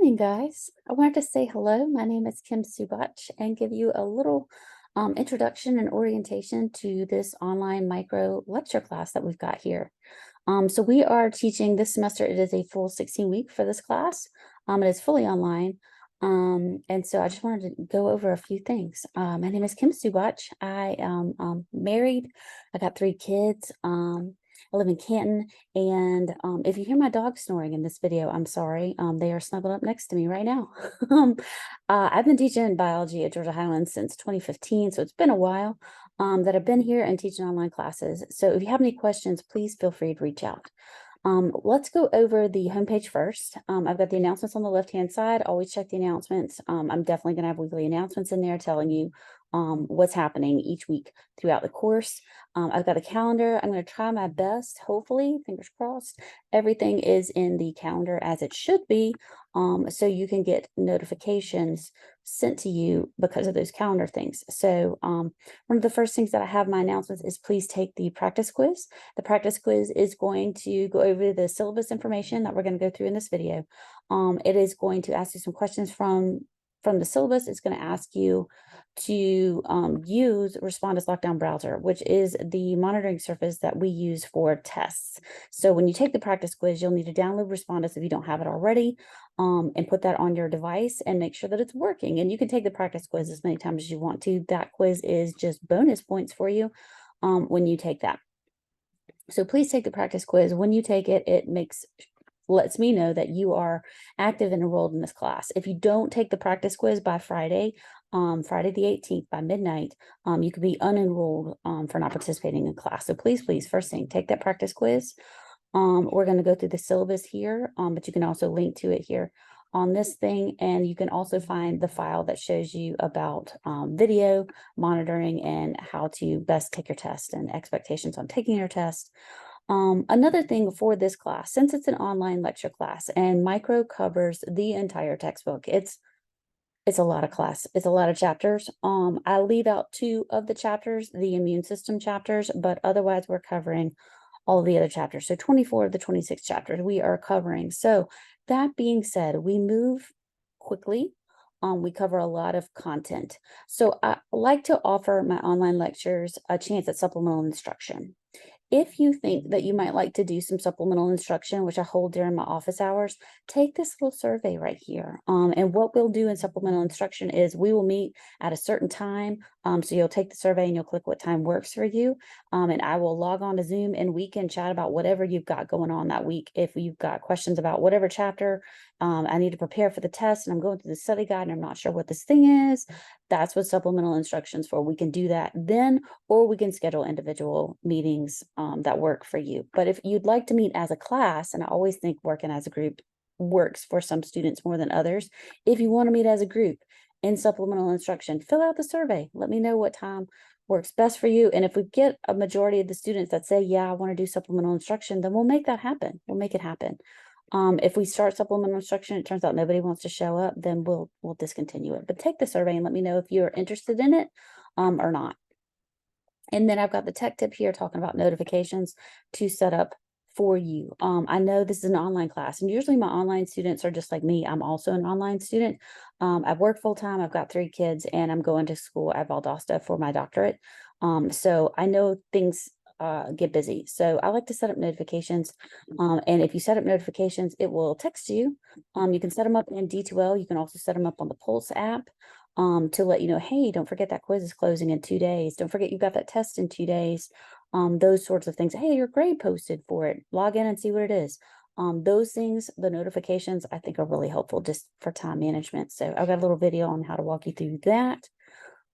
morning, guys. I wanted to say hello. My name is Kim Subach and give you a little introduction and orientation to this online micro lecture class that we've got here. So we are teaching this semester. It is a full 16-week for this class. It is fully online. And so I just wanted to go over a few things. My name is Kim Subach. I am married. I got 3 kids. I live in Canton, and if you hear my dog snoring in this video, I'm sorry. They are snuggled up next to me right now. I've been teaching biology at Georgia Highlands since 2015, so it's been a while that I've been here and teaching online classes. So if you have any questions, please feel free to reach out. Let's go over the homepage first. I've got the announcements on the left-hand side. Always check the announcements. I'm definitely going to have weekly announcements in there telling you what's happening each week throughout the course. I've got a calendar. I'm going to try my best. Hopefully, fingers crossed, everything is in the calendar as it should be, so you can get notifications sent to you because of those calendar things. So one of the first things that I have in my announcements is please take the practice quiz. The practice quiz is going to go over the syllabus information that we're going to go through in this video. It is going to ask you some questions from the syllabus. It's going to ask you to use Respondus Lockdown Browser, which is the monitoring surface that we use for tests. So when you take the practice quiz, you'll need to download Respondus if you don't have it already, and put that on your device and make sure that it's working. And you can take the practice quiz as many times as you want to. That quiz is just bonus points for you when you take that. So please take the practice quiz. When you take it, it lets me know that you are active and enrolled in this class. If you don't take the practice quiz by Friday, Friday the 18th by midnight, you could be unenrolled for not participating in class. So please, first thing, take that practice quiz. We're going to go through the syllabus here, but you can also link to it here on this thing, and you can also find the file that shows you about video monitoring and how to best take your test and expectations on taking your test. Another thing for this class, since it's an online lecture class and micro covers the entire textbook, it's a lot of class. It's a lot of chapters. I leave out 2 of the chapters, the immune system chapters, but otherwise we're covering all of the other chapters. So 24 of the 26 chapters we are covering. So that being said, we move quickly. We cover a lot of content. So I like to offer my online lectures a chance at supplemental instruction. If you think that you might like to do some supplemental instruction, which I hold during my office hours, take this little survey right here. And what we'll do in supplemental instruction is we will meet at a certain time. So you'll take the survey and you'll click what time works for you. And I will log on to Zoom and we can chat about whatever you've got going on that week. If you've got questions about whatever chapter, I need to prepare for the test and I'm going through the study guide and I'm not sure what this thing is, that's what supplemental instruction's for. We can do that then, or we can schedule individual meetings that work for you. But if you'd like to meet as a class, and I always think working as a group works for some students more than others. If you want to meet as a group in supplemental instruction, fill out the survey. Let me know what time works best for you. And if we get a majority of the students that say, yeah, I want to do supplemental instruction, then we'll make that happen. We'll make it happen. If we start supplemental instruction, it turns out nobody wants to show up, then we'll discontinue it. But take the survey and let me know if you're interested in it or not. And then I've got the tech tip here talking about notifications to set up for you. I know this is an online class, and usually my online students are just like me. I'm also an online student. I've worked full time. I've got 3 kids, and I'm going to school at Valdosta for my doctorate. So I know things get busy. So I like to set up notifications. And if you set up notifications, it will text you. You can set them up in D2L. You can also set them up on the Pulse app to let you know, hey, don't forget that quiz is closing in 2 days. Don't forget you've got that test in 2 days. Those sorts of things. Hey, your grade posted for it. Log in and see what it is. Those things, the notifications, I think are really helpful just for time management. So I've got a little video on how to walk you through that.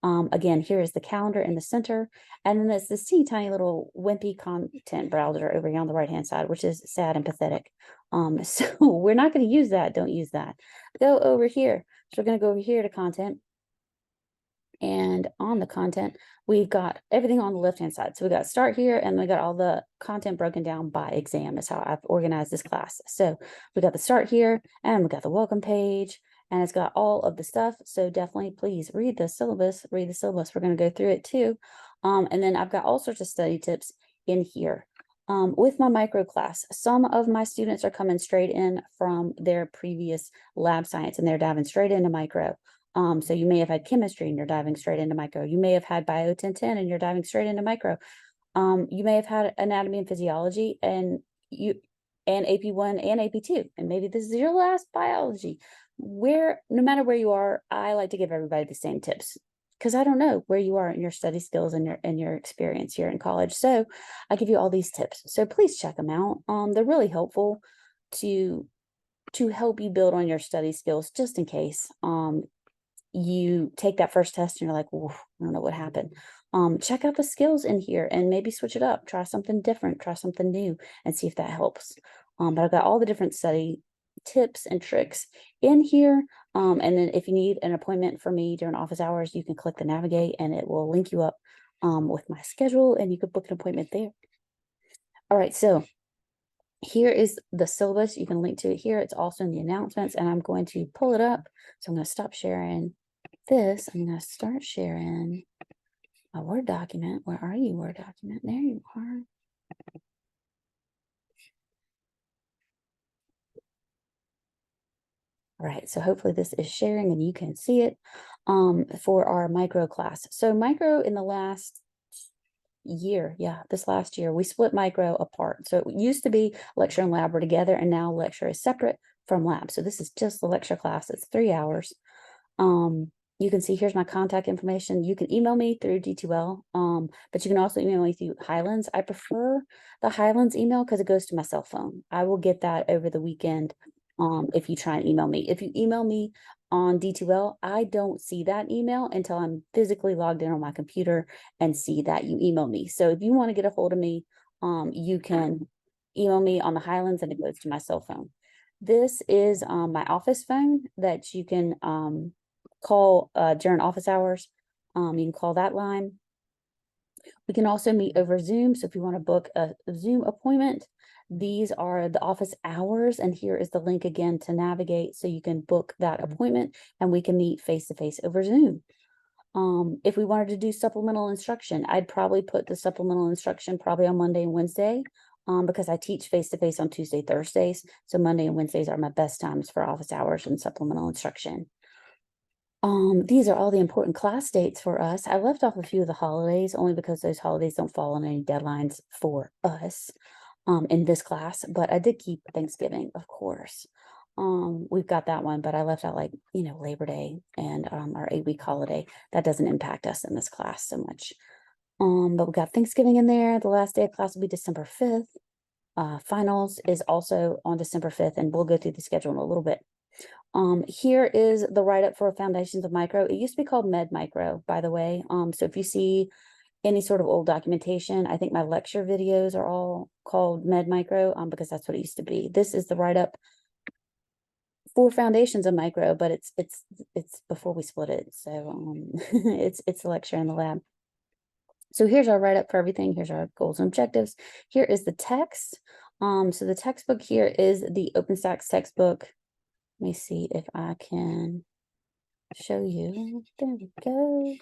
Again, here is the calendar in the center, and then there's this teeny tiny little wimpy content browser over here on the right hand side, which is sad and pathetic. So we're not going to use that. Don't use that. Go over here. So we're going to go over here to content. And on the content, we've got everything on the left-hand side. So we got start here, and we got all the content broken down by exam is how I've organized this class. So we got the start here, and we got the welcome page, and it's got all of the stuff. So definitely please read the syllabus, We're going to go through it too. And then I've got all sorts of study tips in here. With my micro class, some of my students are coming straight in from their previous lab science and they're diving straight into micro. So you may have had chemistry and you're diving straight into micro. You may have had bio 1010 and you're diving straight into micro. You may have had anatomy and physiology and AP1 and AP2, and maybe this is your last biology. No matter where you are, I like to give everybody the same tips because I don't know where you are in your study skills and your experience here in college. So I give you all these tips. So please check them out. They're really helpful to help you build on your study skills just in case you take that first test and you're like, I don't know what happened. Check out the skills in here and maybe switch it up. Try something different, try something new and see if that helps. But I've got all the different study tips and tricks in here. And then if you need an appointment for me during office hours, you can click the navigate and it will link you up with my schedule and you could book an appointment there. All right, so here is the syllabus. You can link to it here. It's also in the announcements and I'm going to pull it up. So I'm going to stop sharing this. I'm going to start sharing a Word document. Where are you, Word document? There you are. All right, so hopefully this is sharing and you can see it for our micro class. So micro in the last year, this last year, we split micro apart. So it used to be lecture and lab were together and now lecture is separate from lab. So this is just the lecture class. It's 3 hours. You can see here's my contact information. You can email me through D2L, but you can also email me through Highlands. I prefer the Highlands email because it goes to my cell phone. I will get that over the weekend if you try and email me. If you email me on D2L, I don't see that email until I'm physically logged in on my computer and see that you email me. So if you want to get a hold of me, you can email me on the Highlands and it goes to my cell phone. This is my office phone that you can call during office hours. You can call that line. We can also meet over Zoom. So if you want to book a Zoom appointment, these are the office hours. And here is the link again to navigate so you can book that appointment and we can meet face-to-face over Zoom. If we wanted to do supplemental instruction, I'd probably put the supplemental instruction probably on Monday and Wednesday because I teach face-to-face on Tuesday, Thursdays. So Monday and Wednesdays are my best times for office hours and supplemental instruction. These are all the important class dates for us. I left off a few of the holidays only because those holidays don't fall on any deadlines for us in this class, but I did keep Thanksgiving, of course. We've got that one, but I left out like, Labor Day and our 8-week holiday. That doesn't impact us in this class so much. But we got Thanksgiving in there. The last day of class will be December 5th. Finals is also on December 5th, and we'll go through the schedule in a little bit. Here is the write-up for Foundations of Micro. It used to be called Med Micro, by the way. So if you see any sort of old documentation, I think my lecture videos are all called Med Micro because that's what it used to be. This is the write-up for Foundations of Micro, but it's before we split it. So it's a lecture in the lab. So here's our write-up for everything. Here's our goals and objectives. Here is the text. So the textbook here is the OpenStax textbook. Let me see if I can show you. There we go.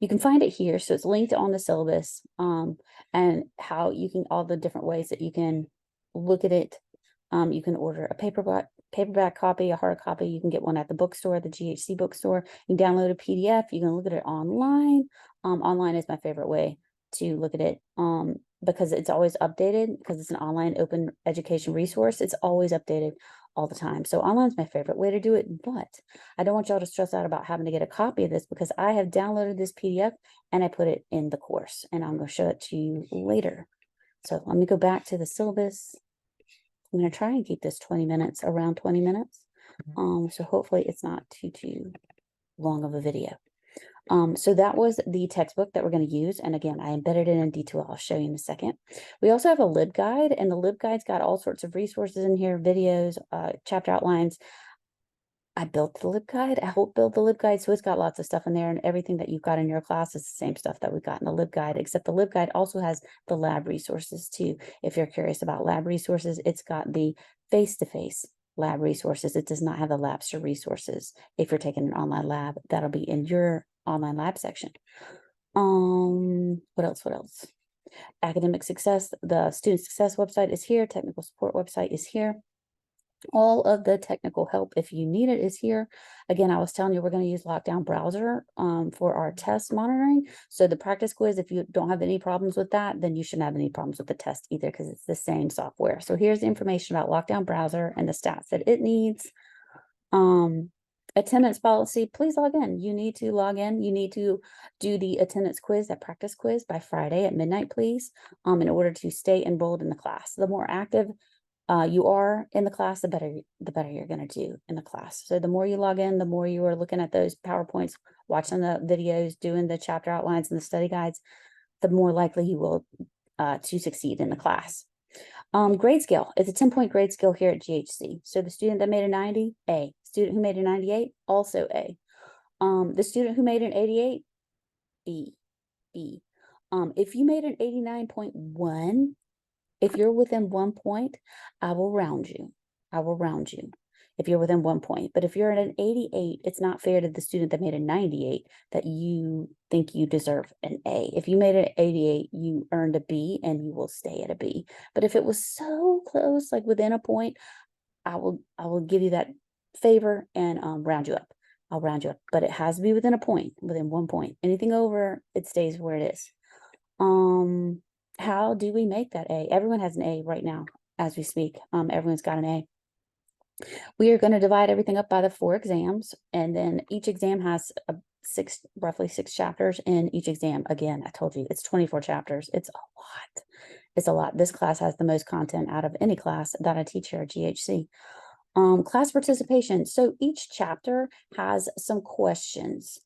You can find it here. So it's linked on the syllabus and how you can, all the different ways that you can look at it. You can order a paperback copy, a hard copy. You can get one at the bookstore, the GHC bookstore. You can download a PDF. You can look at it online. Online is my favorite way to look at it because it's always updated because it's an online open education resource. It's always updated all the time. So online is my favorite way to do it, but I don't want y'all to stress out about having to get a copy of this because I have downloaded this PDF and I put it in the course and I'm going to show it to you later. So let me go back to the syllabus. I'm going to try and keep this 20 minutes, around 20 minutes. So hopefully it's not too long of a video. So that was the textbook that we're going to use. And again, I embedded it in D2L. I'll show you in a second. We also have a LibGuide, and the LibGuide's got all sorts of resources in here, videos, chapter outlines. I built the LibGuide. I helped build the LibGuide. So it's got lots of stuff in there, and everything that you've got in your class is the same stuff that we've got in the LibGuide, except the LibGuide also has the lab resources too. If you're curious about lab resources, it's got the face-to-face lab resources. It does not have the Labster resources. If you're taking an online lab, that'll be in your online lab section. What else? Academic success, the student success website is here. Technical support website is here. All of the technical help, if you need it, is here. Again, I was telling you, we're going to use Lockdown Browser for our test monitoring. So the practice quiz, if you don't have any problems with that, then you shouldn't have any problems with the test either, because it's the same software. So here's the information about Lockdown Browser and the stats that it needs. Attendance policy, please log in. You need to log in. You need to do the attendance quiz, that practice quiz, by Friday at midnight, please, in order to stay enrolled in the class. The more active you are in the class, the better you're going to do in the class. So the more you log in, the more you are looking at those PowerPoints, watching the videos, doing the chapter outlines and the study guides, the more likely you will to succeed in the class. Grade scale, it's a 10-point grade scale here at GHC. So the student that made a 90, A. Student who made a 98, also A. The student who made an 88, B. B. If you made an 89.1, if you're within 1 point, I will round you. I will round you if you're within 1 point. But if you're at an 88, it's not fair to the student that made a 98 that you think you deserve an A. If you made an 88, you earned a B and you will stay at a B. But if it was so close, like within a point, I will give you that favor and round you up. I'll round you up, but it has to be within a point, within 1 point. Anything over, it stays where it is. How do we make that A? Everyone has an A right now as we speak. Everyone's got an A. We are going to divide everything up by the 4 exams, and then each exam has roughly 6 chapters in each exam. Again, I told you it's 24 chapters. It's a lot. It's a lot. This class has the most content out of any class that I teach here at GHC. Class participation. So each chapter has some questions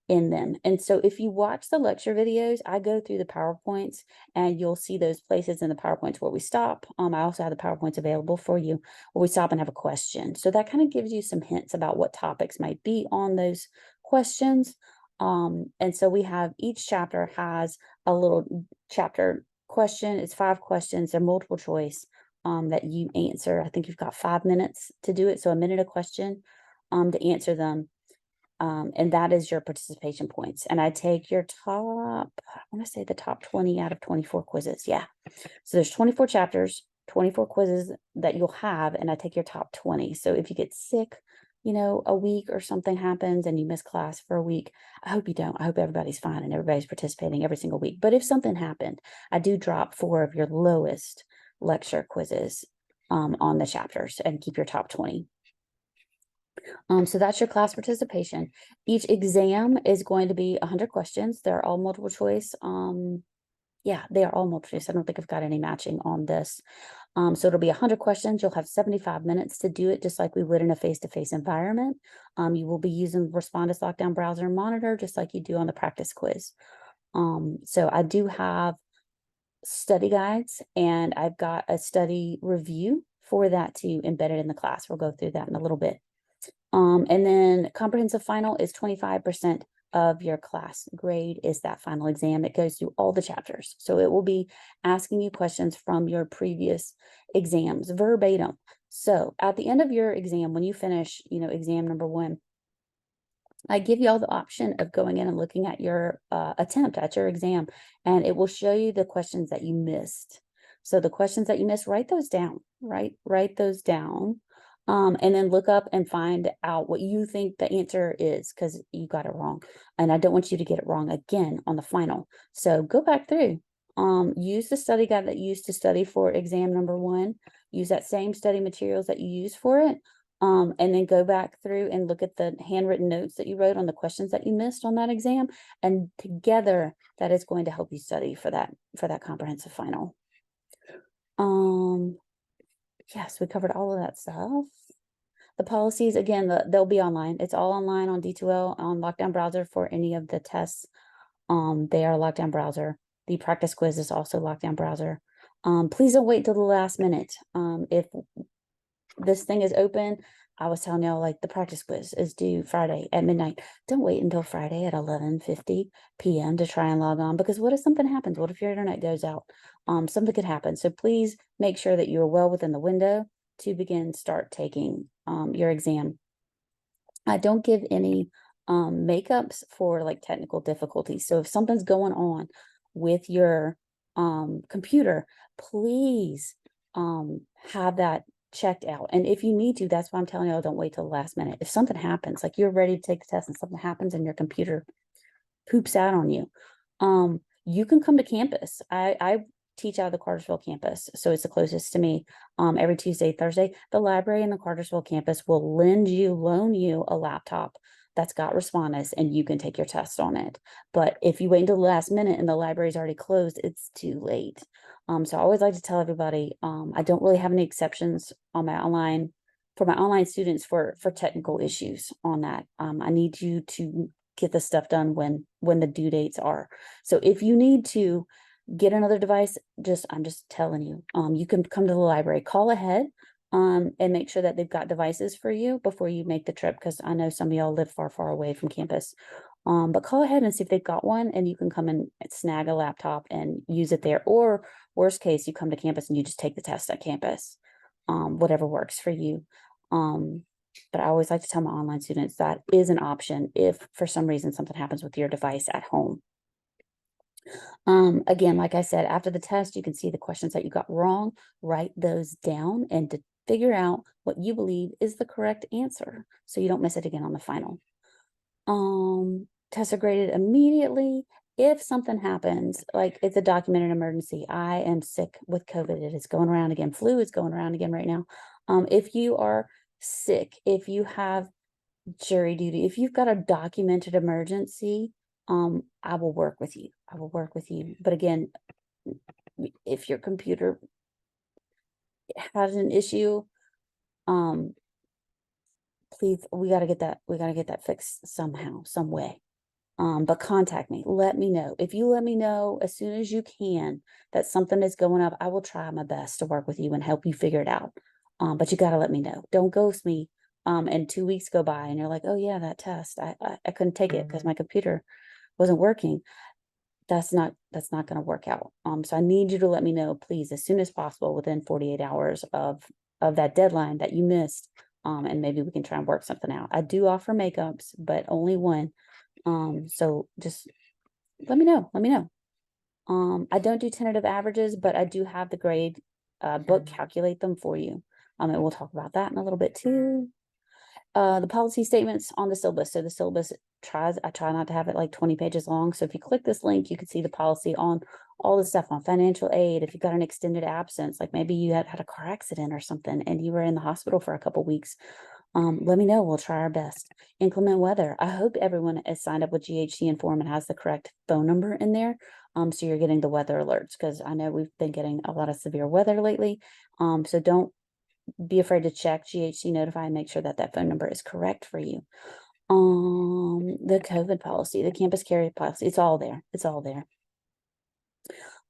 in them. And so if you watch the lecture videos, I go through the PowerPoints and you'll see those places in the PowerPoints where we stop. I also have the PowerPoints available for you where we stop and have a question. So that kind of gives you some hints about what topics might be on those questions. And so we have, each chapter has a little chapter question. It's 5 questions. They're multiple choice that you answer. I think you've got 5 minutes to do it. So a minute a question to answer them. And that is your participation points. And I take your top, I want to say the top 20 out of 24 quizzes. Yeah. So there's 24 chapters, 24 quizzes that you'll have, and I take your top 20. So if you get sick, a week or something happens and you miss class for a week, I hope you don't. I hope everybody's fine and everybody's participating every single week. But if something happened, I do drop 4 of your lowest lecture quizzes on the chapters and keep your top 20. So that's your class participation. Each exam is going to be 100 questions. They're all multiple choice. Yeah, they are all multiple choice. I don't think I've got any matching on this. So it'll be 100 questions. You'll have 75 minutes to do it, just like we would in a face-to-face environment. You will be using Respondus Lockdown Browser and Monitor, just like you do on the practice quiz. So I do have study guides, and I've got a study review for that too embedded in the class. We'll go through that in a little bit. And then comprehensive final is 25% of your class grade is that final exam. It goes through all the chapters. So it will be asking you questions from your previous exams verbatim. So at the end of your exam, when you finish, exam number 1, I give you all the option of going in and looking at your attempt at your exam, and it will show you the questions that you missed. So the questions that you missed, write those down, write those down. And then look up and find out what you think the answer is, because you got it wrong. And I don't want you to get it wrong again on the final. So go back through, use the study guide that you used to study for exam number 1, use that same study materials that you used for it. And then go back through and look at the handwritten notes that you wrote on the questions that you missed on that exam. And together that is going to help you study for that comprehensive final. Yes, we covered all of that stuff. The policies, again, they'll be online. It's all online on D2L on Lockdown Browser for any of the tests. They are Lockdown Browser. The practice quiz is also Lockdown Browser. Please don't wait till the last minute. If this thing is open, I was telling y'all, like, the practice quiz is due Friday at midnight. Don't wait until Friday at 11:50 p.m. to try and log on, because what if something happens? What if your internet goes out? Something could happen. So please make sure that you're well within the window to start taking your exam. I don't give any makeups for like technical difficulties. So if something's going on with your computer, please have that checked out. And if you need to, that's why I'm telling you, don't wait till the last minute. If something happens, like you're ready to take the test and something happens and your computer poops out on you, you can come to campus. I teach out of the Cartersville campus, so it's the closest to me. Every Tuesday, Thursday, the library in the Cartersville campus will loan you a laptop that's got Respondus, and you can take your test on it. But if you wait until the last minute and the library's already closed, it's too late. So I always like to tell everybody, I don't really have any exceptions on my online for my online students for technical issues on that. I need you to get the stuff done when the due dates are. So if you need to get another device, I'm just telling you, you can come to the library, call ahead, and make sure that they've got devices for you before you make the trip, because I know some of y'all live far, far away from campus. But call ahead and see if they've got one, and you can come and snag a laptop and use it there. Or worst case, you come to campus and you just take the test at campus, whatever works for you. But I always like to tell my online students that is an option if for some reason something happens with your device at home. Again, like I said, after the test, you can see the questions that you got wrong, write those down and to figure out what you believe is the correct answer so you don't miss it again on the final. Tests are graded immediately. If something happens, like it's a documented emergency, I am sick with COVID, it is going around again, flu is going around again right now. If you are sick, if you have jury duty, if you've got a documented emergency, I will work with you. I will work with you. But again, if your computer has an issue, please, we got to get that fixed somehow, some way. But contact me, let me know. If you let me know as soon as you can that something is going up, I will try my best to work with you and help you figure it out. But you got to let me know. Don't ghost me. And 2 weeks go by and you're like, oh yeah, that test, I couldn't take it because my computer wasn't working. That's not going to work out. So I need you to let me know, please, as soon as possible, within 48 hours of that deadline that you missed. And maybe we can try and work something out. I do offer makeups, but only one. So just let me know. I don't do tentative averages, but I do have the grade book calculate them for you. And we'll talk about that in a little bit too. The policy statements on the syllabus. So the syllabus I try not to have it like 20 pages long. So if you click this link, you can see the policy on all the stuff on financial aid. If you've got an extended absence, like maybe you had a car accident or something and you were in the hospital for a couple weeks, let me know. We'll try our best. Inclement weather. I hope everyone is signed up with GHC Inform and has the correct phone number in there. So you're getting the weather alerts, because I know we've been getting a lot of severe weather lately. So don't be afraid to check GHC Notify and make sure that that phone number is correct for you. The COVID policy, the campus carry policy, it's all there. It's all there.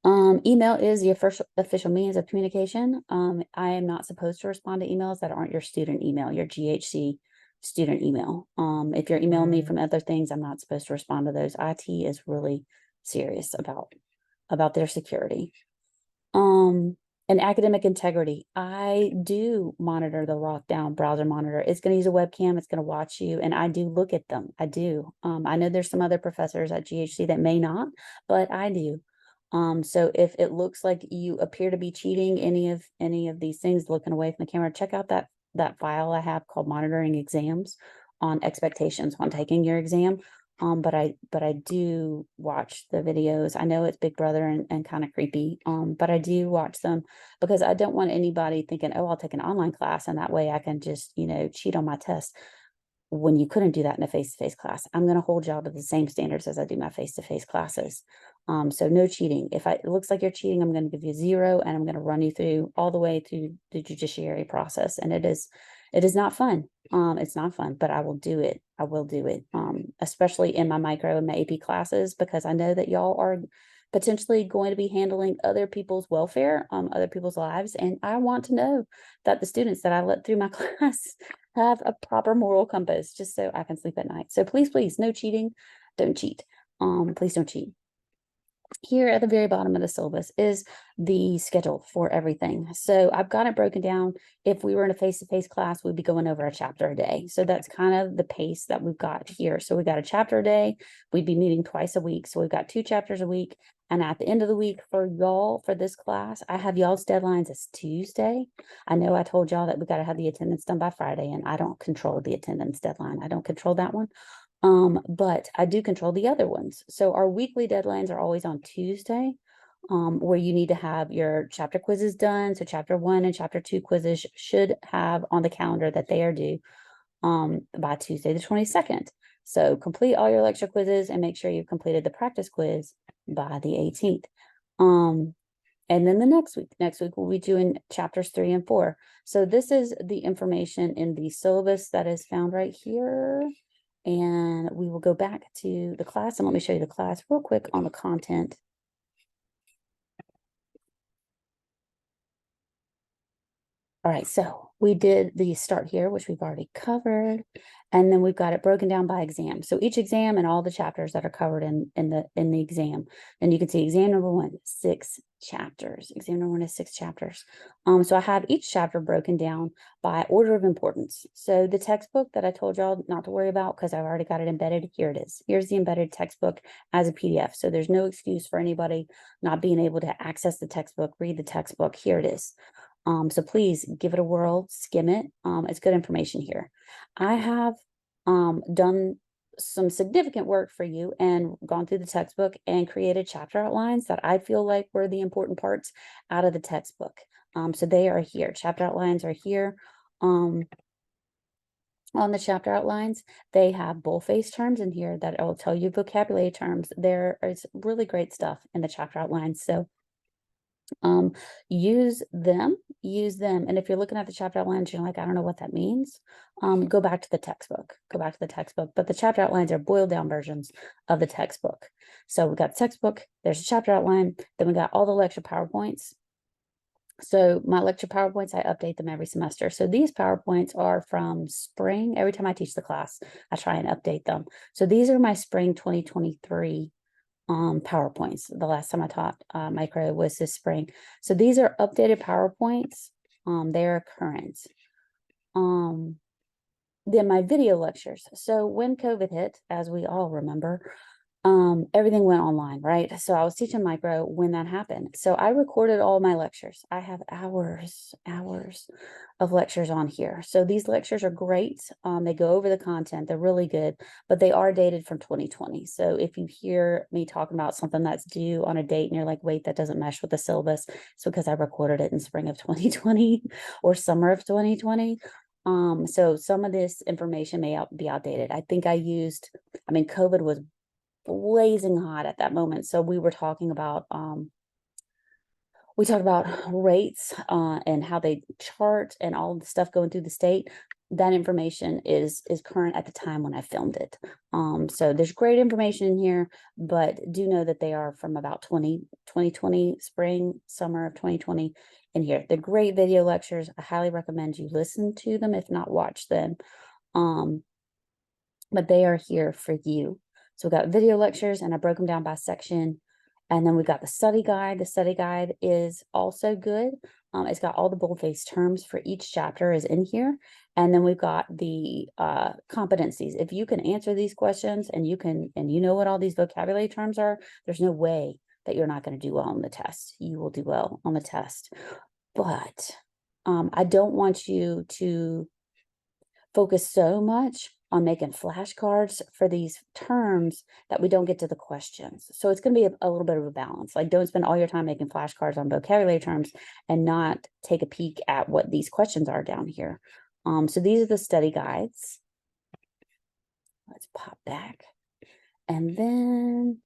Email is the official means of communication. I am not supposed to respond to emails that aren't your student email, your GHC student email. If you're emailing me from other things, I'm not supposed to respond to those. IT is really serious about their security. And academic integrity. I do monitor the lockdown browser monitor. It's going to use a webcam. It's going to watch you. And I do look at them. I do. I know there's some other professors at GHC that may not, but I do. So if it looks like you appear to be cheating any of these things, looking away from the camera, check out that file I have called monitoring exams on expectations when taking your exam. But I do watch the videos. I know it's Big Brother and kind of creepy. But I do watch them because I don't want anybody thinking, oh, I'll take an online class and that way I can just, cheat on my test, when you couldn't do that in a face-to-face class. I'm going to hold y'all to the same standards as I do my face-to-face classes. So no cheating. If it looks like you're cheating, I'm going to give you 0 and I'm going to run you through all the way through the judiciary process. And it is not fun. It's not fun, but I will do it. I will do it. Especially in my micro and my AP classes, because I know that y'all are potentially going to be handling other people's welfare, other people's lives. And I want to know that the students that I let through my class have a proper moral compass, just so I can sleep at night. So please, no cheating. Don't cheat. Please don't cheat. Here at the very bottom of the syllabus is the schedule for everything. So I've got it broken down. If we were in a face-to-face class, we'd be going over a chapter a day. So that's kind of the pace that we've got here. So we've got a chapter a day. We'd be meeting twice a week. So we've got 2 chapters a week And at the end of the week for y'all, for this class, I have y'all's deadlines as Tuesday. I know I told y'all that we got to have the attendance done by Friday, and I don't control the attendance deadline. I don't control that one. But I do control the other ones. So our weekly deadlines are always on Tuesday, where you need to have your chapter quizzes done. So chapter 1 and chapter 2 quizzes should have on the calendar that they are due by Tuesday the 22nd. So complete all your lecture quizzes and make sure you've completed the practice quiz by the 18th. And then the next week we'll be doing chapters 3 and 4. So this is the information in the syllabus that is found right here. And we will go back to the class, and let me show you the class real quick on the content. All right, so we did the start here, which we've already covered, and then we've got it broken down by exam. So each exam and all the chapters that are covered in the exam. And you can see exam number 1, 6 chapters. Exam number 1 is 6 chapters. So I have each chapter broken down by order of importance. So the textbook that I told y'all not to worry about because I've already got it embedded, here it is. Here's the embedded textbook as a PDF. So there's no excuse for anybody not being able to access the textbook, read the textbook. Here it is. So please give it a whirl, skim it. It's good information here. I have done some significant work for you and gone through the textbook and created chapter outlines that I feel like were the important parts out of the textbook. So they are here. Chapter outlines are here. On the chapter outlines, they have boldface terms in here that will tell you vocabulary terms. There is really great stuff in the chapter outlines. So use them. And if you're looking at the chapter outlines, you're like, I don't know what that means. Go back to the textbook, but the chapter outlines are boiled down versions of the textbook. So we got the textbook, there's a chapter outline, then we got all the lecture PowerPoints. So my lecture PowerPoints, I update them every semester. So these PowerPoints are from spring. Every time I teach the class, I try and update them. So these are my spring 2023 PowerPoints. The last time I taught micro was this spring. So these are updated PowerPoints. They're current. Then my video lectures. So when COVID hit, as we all remember, everything went online, right? So I was teaching micro when that happened. So I recorded all my lectures. I have hours of lectures on here. So these lectures are great. They go over the content. They're really good, but they are dated from 2020. So if you hear me talking about something that's due on a date and you're like, wait, that doesn't mesh with the syllabus, it's because I recorded it in spring of 2020 or summer of 2020. So some of this information may be outdated. I think COVID was blazing hot at that moment. So we were talking about rates and how they chart and all the stuff going through the state. That information is current at the time when I filmed it. So there's great information in here, but do know that they are from about 2020, spring, summer of 2020 in here. They're great video lectures. I highly recommend you listen to them, if not watch them. But they are here for you. So we got video lectures and I broke them down by section. And then we got the study guide. The study guide is also good. It's got all the boldface terms for each chapter is in here. And then we've got the competencies. If you can answer these questions and you know what all these vocabulary terms are, there's no way that you're not going to do well on the test. You will do well on the test. But I don't want you to focus so much on making flashcards for these terms that we don't get to the questions. So it's going to be a little bit of a balance. Like, don't spend all your time making flashcards on vocabulary terms and not take a peek at what these questions are down here. So these are the study guides. Let's pop back. And then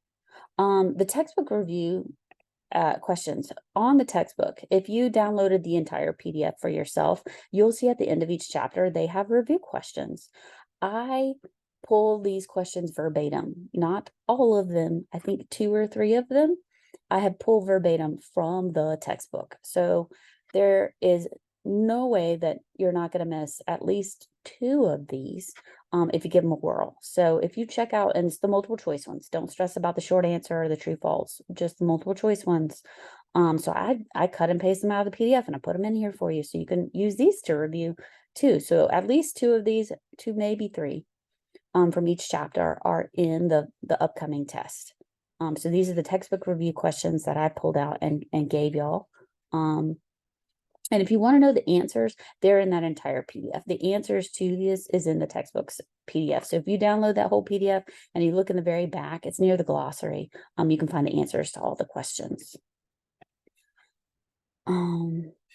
the textbook review questions on the textbook. If you downloaded the entire PDF for yourself, you'll see at the end of each chapter, they have review questions. I pull these questions verbatim, not all of them. I think 2 or 3 of them I have pulled verbatim from the textbook. So there is no way that you're not going to miss at least 2 of these if you give them a whirl. So if you check out, and it's the multiple choice ones, don't stress about the short answer or the true false, just the multiple choice ones. So I cut and paste them out of the PDF and I put them in here for you so you can use these to review too. So at least 2 of these, 2 maybe 3 from each chapter are in the upcoming test. So these are the textbook review questions that I pulled out and gave y'all. And if you want to know the answers, they're in that entire PDF. The answers to this is in the textbooks PDF. So if you download that whole PDF and you look in the very back, it's near the glossary. You can find the answers to all the questions.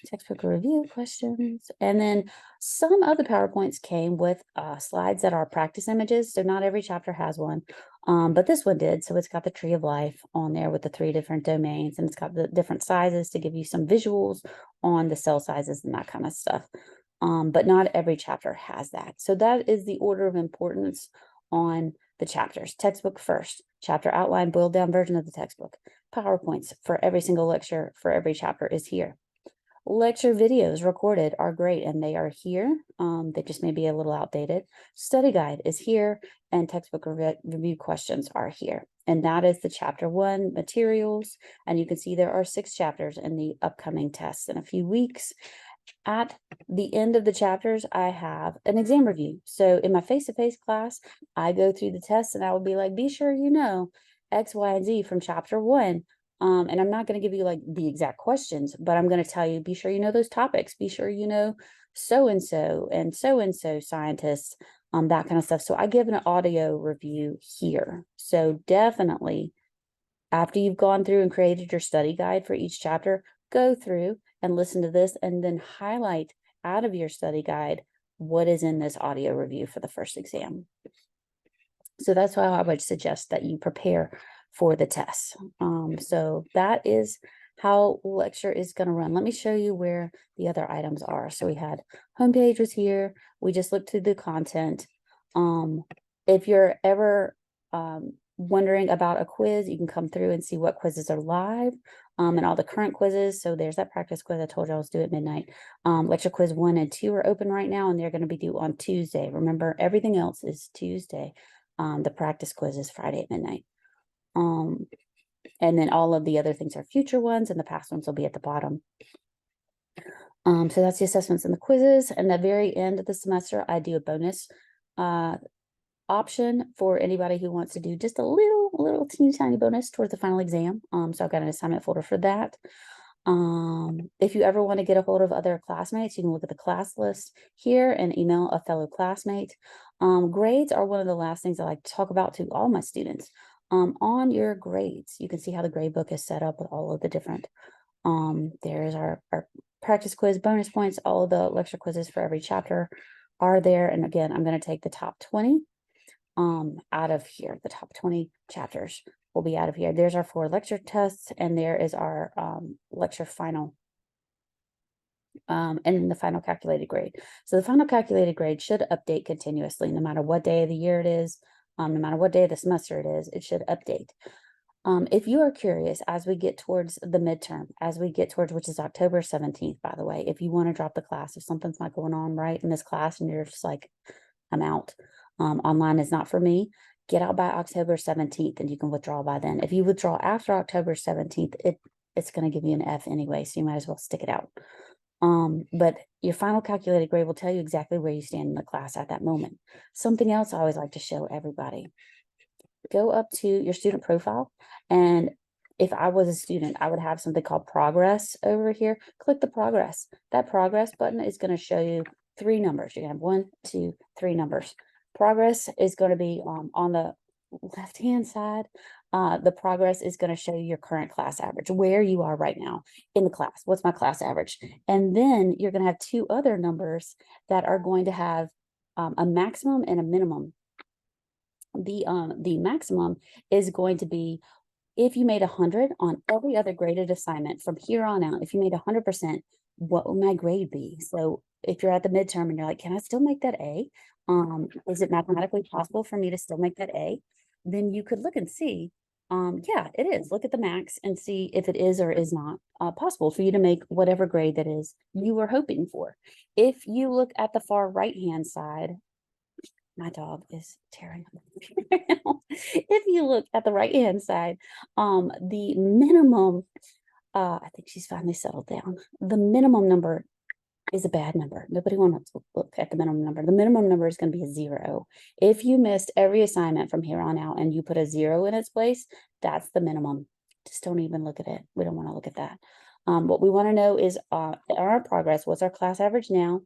Textbook review questions. And then some of the PowerPoints came with slides that are practice images. So not every chapter has one, but this one did. So it's got the tree of life on there with the 3 different domains, and it's got the different sizes to give you some visuals on the cell sizes and that kind of stuff. But not every chapter has that. So that is the order of importance on the chapters. Textbook first, chapter outline, boiled down version of the textbook. PowerPoints for every single lecture for every chapter is here. Lecture videos recorded are great, and they are here. They just may be a little outdated. Study guide is here, and textbook review questions are here. And that is the chapter 1 materials. And you can see there are 6 chapters in the upcoming tests in a few weeks. At the end of the chapters, I have an exam review. So in my face-to-face class, I go through the tests and I will be like, be sure you know X, Y, and Z from chapter 1. And I'm not going to give you like the exact questions, but I'm going to tell you, be sure you know those topics. Be sure you know so-and-so and so-and-so scientists, that kind of stuff. So I give an audio review here. So definitely, after you've gone through and created your study guide for each chapter, go through and listen to this and then highlight out of your study guide what is in this audio review for the first exam. So that's why I would suggest that you prepare for the tests. So that is how lecture is going to run. Let me show you where the other items are. So we had homepage was here. We just looked through the content. If you're ever wondering about a quiz, you can come through and see what quizzes are live, and all the current quizzes. So there's that practice quiz I told you I was due at midnight. Lecture quiz 1 and 2 are open right now, and they're going to be due on Tuesday. Remember, everything else is Tuesday. The practice quiz is Friday at midnight. And then all of the other things are future ones, and the past ones will be at the bottom. So that's the assessments and the quizzes. And at the very end of the semester, I do a bonus option for anybody who wants to do just a little teeny tiny bonus towards the final exam. So I've got an assignment folder for that. If you ever want to get a hold of other classmates, you can look at the class list here and email a fellow classmate. Grades are one of the last things I like to talk about to all my students. On your grades, you can see how the grade book is set up with all of the different, there's our practice quiz, bonus points, all of the lecture quizzes for every chapter are there. And again, I'm going to take the top 20 out of here. The top 20 chapters will be out of here. There's our 4 lecture tests, and there is our lecture final, and then the final calculated grade. So the final calculated grade should update continuously, no matter what day of the year it is, no matter what day of the semester it is, it should update. If you are curious, as we get towards the midterm, which is October 17th, by the way, if you want to drop the class, if something's not going on right in this class and you're just like, I'm out, online is not for me, get out by October 17th and you can withdraw by then. If you withdraw after October 17th, it's going to give you an F anyway, so you might as well stick it out. But your final calculated grade will tell you exactly where you stand in the class at that moment. Something else I always like to show everybody. Go up to your student profile, and if I was a student, I would have something called progress over here. Click the progress. That progress button is going to show you 3 numbers. You're going to have 1, 2, 3 numbers. Progress is going to be on the left-hand side. The progress is going to show you your current class average, where you are right now in the class. What's my class average? And then you're going to have 2 other numbers that are going to have a maximum and a minimum. The maximum is going to be if you made 100 on every other graded assignment from here on out. If you made 100%, what will my grade be? So if you're at the midterm and you're like, can I still make that A? Is it mathematically possible for me to still make that A? Then you could look and see, yeah, it is. Look at the max and see if it is or is not possible for you to make whatever grade that is you were hoping for. If you look at the far right-hand side, my dog is tearing up. If you look at the right-hand side, the minimum, I think she's finally settled down. The minimum number is a bad number. Nobody wants to look at the minimum number. The minimum number is going to be a 0. If you missed every assignment from here on out and you put a 0 in its place, that's the minimum. Just don't even look at it. We don't want to look at that. What we want to know is our progress. What's our class average now?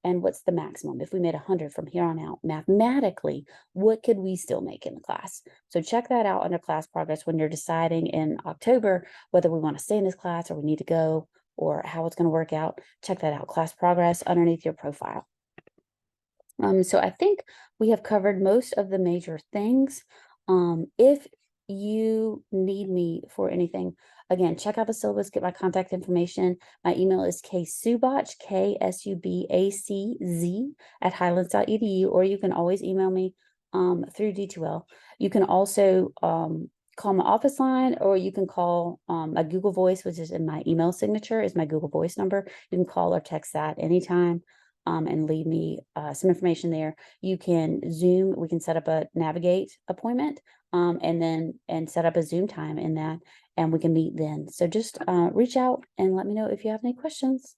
And what's the maximum? If we made 100 from here on out, mathematically, what could we still make in the class? So check that out under class progress when you're deciding in October whether we want to stay in this class or we need to go, or how it's going to work out. Check that out, class progress underneath your profile. So I think we have covered most of the major things. If you need me for anything, again, check out the syllabus, get my contact information. My email is ksubach, KSUBACZ @highlands.edu, or you can always email me through D2L. You can also call my office line, or you can call my Google Voice, which is in my email signature, is my Google Voice number. You can call or text that anytime. And leave me some information there. You can Zoom, we can set up a Navigate appointment and set up a Zoom time in that, and we can meet then. So just reach out and let me know if you have any questions.